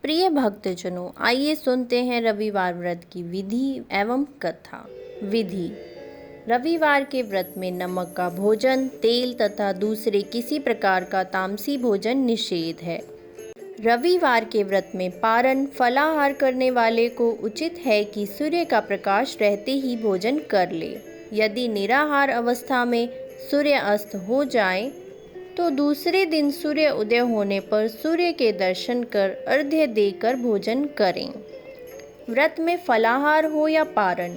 प्रिय भक्तजनों, आइए सुनते हैं रविवार व्रत की विधि एवं कथा। विधि: रविवार के व्रत में नमक का भोजन, तेल तथा दूसरे किसी प्रकार का तामसी भोजन निषेध है। रविवार के व्रत में पारण फलाहार करने वाले को उचित है कि सूर्य का प्रकाश रहते ही भोजन कर ले। यदि निराहार अवस्था में सूर्य अस्त हो जाए तो दूसरे दिन सूर्य उदय होने पर सूर्य के दर्शन कर अर्घ्य देकर भोजन करें। व्रत में फलाहार हो या पारण,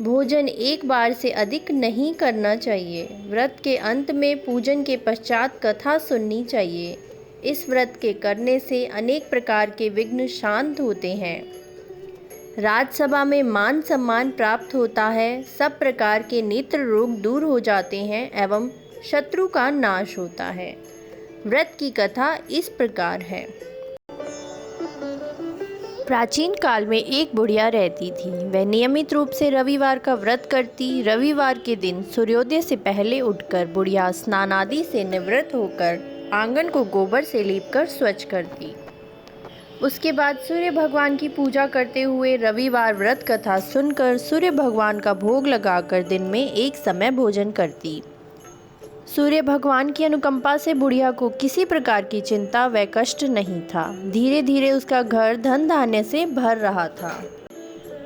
भोजन एक बार से अधिक नहीं करना चाहिए। व्रत के अंत में पूजन के पश्चात कथा सुननी चाहिए। इस व्रत के करने से अनेक प्रकार के विघ्न शांत होते हैं। राजसभा में मान सम्मान प्राप्त होता है। सब प्रकार के नेत्र रोग दूर हो जाते हैं एवं शत्रु का नाश होता है। व्रत की कथा इस प्रकार है। प्राचीन काल में एक बुढ़िया रहती थी। वह नियमित रूप से रविवार का व्रत करती। रविवार के दिन सूर्योदय से पहले उठकर बुढ़िया स्नान आदि से निवृत्त होकर आंगन को गोबर से लीपकर स्वच्छ करती। उसके बाद सूर्य भगवान की पूजा करते हुए रविवार व्रत कथा सुनकर सूर्य भगवान का भोग लगाकर दिन में एक समय भोजन करती। सूर्य भगवान की अनुकंपा से बुढ़िया को किसी प्रकार की चिंता व कष्ट नहीं था। धीरे धीरे उसका घर धन धान्य से भर रहा था।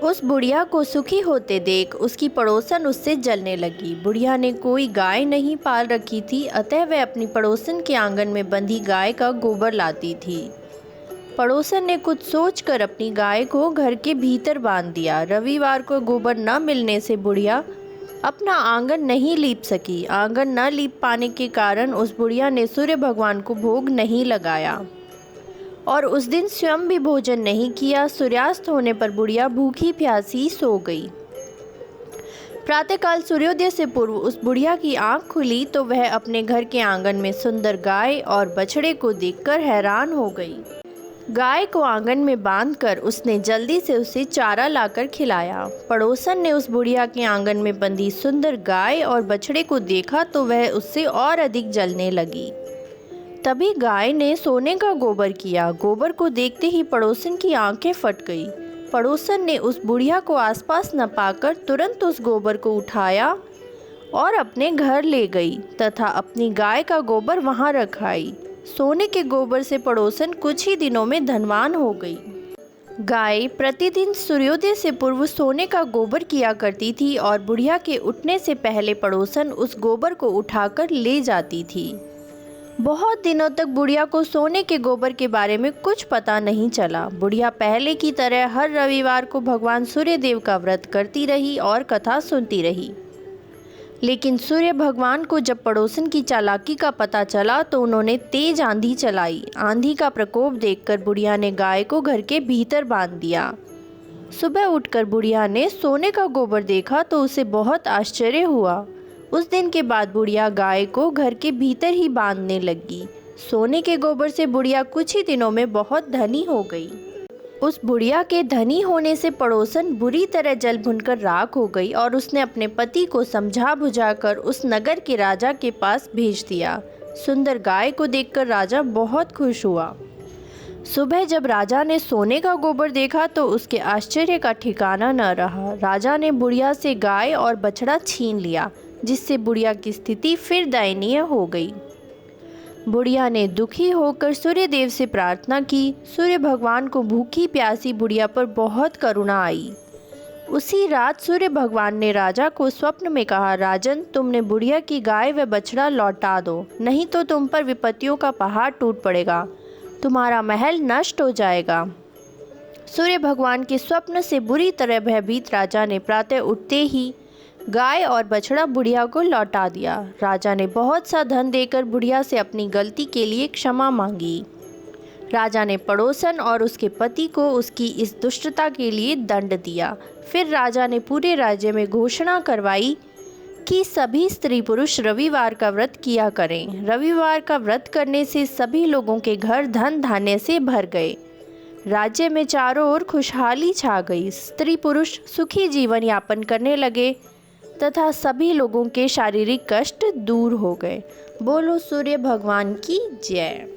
उस बुढ़िया को सुखी होते देख उसकी पड़ोसन उससे जलने लगी। बुढ़िया ने कोई गाय नहीं पाल रखी थी, अतः वह अपनी पड़ोसन के आंगन में बंधी गाय का गोबर लाती थी। पड़ोसन ने कुछ सोचकर अपनी गाय को घर के भीतर बांध दिया। रविवार को गोबर न मिलने से बुढ़िया अपना आंगन नहीं लीप सकी। आंगन न लीप पाने के कारण उस बुढ़िया ने सूर्य भगवान को भोग नहीं लगाया और उस दिन स्वयं भी भोजन नहीं किया। सूर्यास्त होने पर बुढ़िया भूखी प्यासी सो गई। प्रातःकाल सूर्योदय से पूर्व उस बुढ़िया की आंख खुली तो वह अपने घर के आंगन में सुंदर गाय और बछड़े को देखकर हैरान हो गई। गाय को आंगन में बांधकर उसने जल्दी से उसे चारा लाकर खिलाया। पड़ोसन ने उस बुढ़िया के आंगन में बंधी सुंदर गाय और बछड़े को देखा तो वह उससे और अधिक जलने लगी। तभी गाय ने सोने का गोबर किया। गोबर को देखते ही पड़ोसन की आंखें फट गई। पड़ोसन ने उस बुढ़िया को आसपास न पाकर तुरंत उस गोबर को उठाया और अपने घर ले गई तथा अपनी गाय का गोबर वहां रखाई। सोने के गोबर से पड़ोसन कुछ ही दिनों में धनवान हो गई। गाय प्रतिदिन सूर्योदय से पूर्व सोने का गोबर किया करती थी और बुढ़िया के उठने से पहले पड़ोसन उस गोबर को उठाकर ले जाती थी। बहुत दिनों तक बुढ़िया को सोने के गोबर के बारे में कुछ पता नहीं चला। बुढ़िया पहले की तरह हर रविवार को भगवान सूर्यदेव का व्रत करती रही और कथा सुनती रही। लेकिन सूर्य भगवान को जब पड़ोसन की चालाकी का पता चला तो उन्होंने तेज आंधी चलाई। आंधी का प्रकोप देखकर बुढ़िया ने गाय को घर के भीतर बांध दिया। सुबह उठकर बुढ़िया ने सोने का गोबर देखा तो उसे बहुत आश्चर्य हुआ। उस दिन के बाद बुढ़िया गाय को घर के भीतर ही बांधने लगी। सोने के गोबर से बुढ़िया कुछ ही दिनों में बहुत धनी हो गई। उस बुढ़िया के धनी होने से पड़ोसन बुरी तरह जल भुनकर राख हो गई और उसने अपने पति को समझा बुझाकर उस नगर के राजा के पास भेज दिया। सुंदर गाय को देखकर राजा बहुत खुश हुआ। सुबह जब राजा ने सोने का गोबर देखा तो उसके आश्चर्य का ठिकाना न रहा। राजा ने बुढ़िया से गाय और बछड़ा छीन लिया, जिससे बुढ़िया की स्थिति फिर दयनीय हो गई। बुढ़िया ने दुखी होकर सूर्यदेव से प्रार्थना की। सूर्य भगवान को भूखी प्यासी बुढ़िया पर बहुत करुणा आई। उसी रात सूर्य भगवान ने राजा को स्वप्न में कहा, राजन, तुमने बुढ़िया की गाय व बछड़ा लौटा दो, नहीं तो तुम पर विपत्तियों का पहाड़ टूट पड़ेगा, तुम्हारा महल नष्ट हो जाएगा। सूर्य भगवान के स्वप्न से बुरी तरह भयभीत राजा ने प्रातः उठते ही गाय और बछड़ा बुढ़िया को लौटा दिया। राजा ने बहुत सा धन देकर बुढ़िया से अपनी गलती के लिए क्षमा मांगी। राजा ने पड़ोसन और उसके पति को उसकी इस दुष्टता के लिए दंड दिया। फिर राजा ने पूरे राज्य में घोषणा करवाई कि सभी स्त्री पुरुष रविवार का व्रत किया करें। रविवार का व्रत करने से सभी लोगों के घर धन धान्य से भर गए। राज्य में चारों ओर खुशहाली छा गई। स्त्री पुरुष सुखी जीवन यापन करने लगे तथा सभी लोगों के शारीरिक कष्ट दूर हो गए। बोलो सूर्य भगवान की जय।